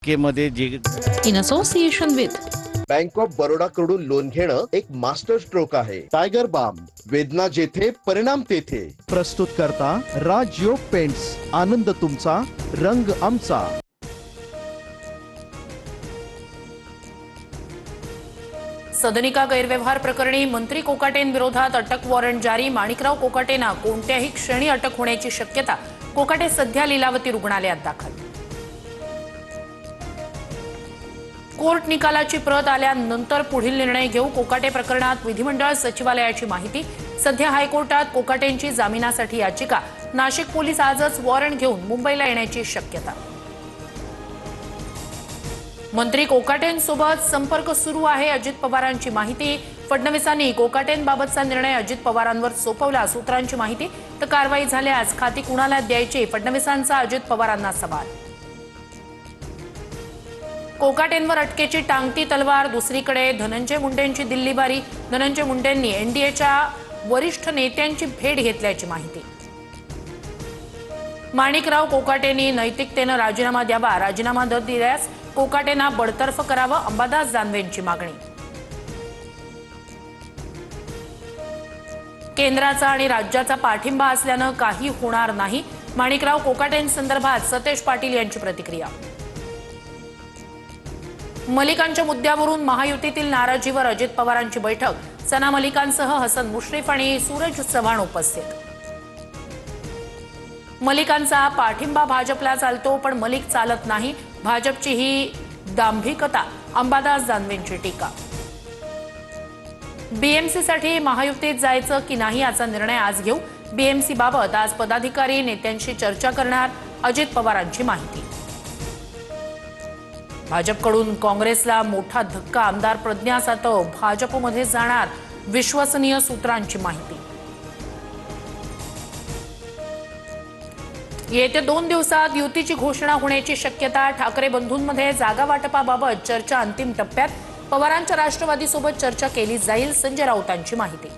मध्ये जे in association with bank of Baroda कडून लोन घेणं एक मास्टर स्ट्रोक आहे। टायगर बाम, वेदना जेथे परिणाम तेथे। प्रस्तुत करता राजयोग पेंट्स, आनंद तुमचा, रंग आमचा। सदनिका गैरव्यवहार प्रकरणी मंत्री कोकाटेंविरोधात अटक वॉरंट जारी। माणिकराव कोकाटेंना कोणत्याही क्षणी अटक होण्याची शक्यता। कोकाटे सध्या लीलावती रुग्णालयात दाखल। कोर्ट निकालाची प्रत आल्यानंतर पुढील निर्णय घेऊ। कोकाटे प्रकरणात विधिमंडळ सचिवालयाची माहिती। सध्या हायकोर्टात कोकाटेंची जामिनासाठी याचिका। नाशिक पोलीस आजच वॉरंट घेऊन मुंबईला येण्याची शक्यता। मंत्री कोकाटेंसोबत संपर्क सुरू आहे, अजित पवारांची माहिती। फडणवीसांनी कोकाटेंबाबतचा निर्णय अजित पवारांवर सोपवला, सूत्रांची माहिती। तर कारवाई झाल्यास खाती कुणाला द्यायची, फडणवीसांचा अजित पवारांना सवाल। कोकाटेंवर अटकेची टांगती तलवार। दुसरीकडे धनंजय मुंडेंची दिल्ली बारी। धनंजय मुंडेंनी एनडीएच्या वरिष्ठ नेत्यांची भेट घेतल्याची माहिती। माणिकराव कोकाटेंनी नैतिकतेने राजीनामा द्यावा। राजीनामा न दिल्यास कोकाटेंना बडतर्फ करावं, अंबादास दानवेंची मागणी। केंद्राचा आणि राज्याचा पाठिंबा असल्यानं काही होणार नाही, माणिकराव कोकाटेंसंदर्भात सतेज पाटील यांची प्रतिक्रिया। मलिकांच्या मुद्द्यावरून महायुतीतील नाराजीवर अजित पवारांची बैठक। सना मलिकांसह हसन मुश्रीफ आणि सूरज चव्हाण उपस्थित। मलिकांचा पाठिंबा भाजपला चालतो, पण मलिक चालत नाही, भाजपची ही दांभिकता, अंबादास दानवेंची टीका। बीएमसीसाठी महायुतीत जायचं की नाही याचा निर्णय आज घेऊ। बीएमसी बाबत आज पदाधिकारी नेत्यांशी चर्चा करणार, अजित पवारांची माहिती। भाजपकडून काँग्रेसला मोठा धक्का, आमदार प्रज्ञा सातव भाजपमध्ये जाणार, विश्वसनीय सूत्रांची माहिती। येत्या 2 दिवसात युतीची घोषणा होण्याची शक्यता। ठाकरे बंधूंमध्ये जागा वाटपाबाबत चर्चा अंतिम टप्प्यात। पवारांच्या राष्ट्रवादीसोबत चर्चा केली जाईल, संजय राऊतांची माहिती।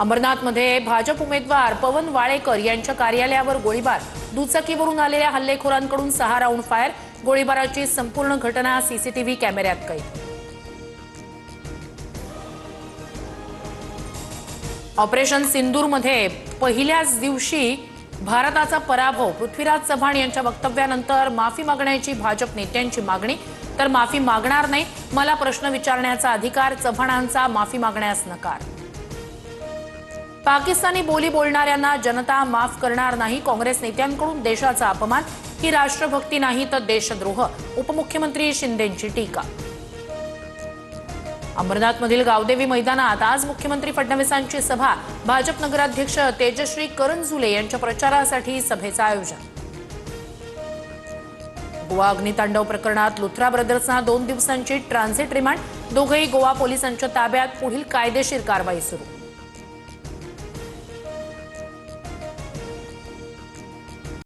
अमरनाथमध्ये भाजप उमेदवार पवन वाळेकर यांच्या कार्यालयावर गोळीबार। दुचाकीवरून आलेल्या हल्लेखोरांकडून 6 राऊंड फायर। गोळीबाराची संपूर्ण घटना सीसीटीव्ही कॅमेऱ्यात कैद। ऑपरेशन सिंदूरमध्ये पहिल्याच दिवशी भारताचा पराभव। पृथ्वीराज चव्हाण यांच्या वक्तव्यानंतर माफी मागण्याची भाजप नेत्यांची मागणी। तर माफी मागणार नाही, मला प्रश्न विचारण्याचा अधिकार, चव्हाणांचा माफी मागण्यास नकार। पाकिस्तानी बोली बोलणाऱ्यांना जनता माफ करणार नाही। काँग्रेस नेत्यांकडून देशाचा अपमान, ही राष्ट्रभक्ती नाही तर देशद्रोह, उपमुख्यमंत्री शिंदेंची टीका। अमरनाथमधील गावदेवी मैदानात आज मुख्यमंत्री फडणवीसांची सभा। भाजप नगराध्यक्ष तेजश्री करंजुले यांच्या प्रचारासाठी सभेचं आयोजन। गोवा अग्नितांडव प्रकरणात लुथरा ब्रदर्सना 2 दिवसांची ट्रान्झिट रिमांड। दोघेही गोवा पोलिसांच्या ताब्यात, पुढील कायदेशीर कारवाई सुरू।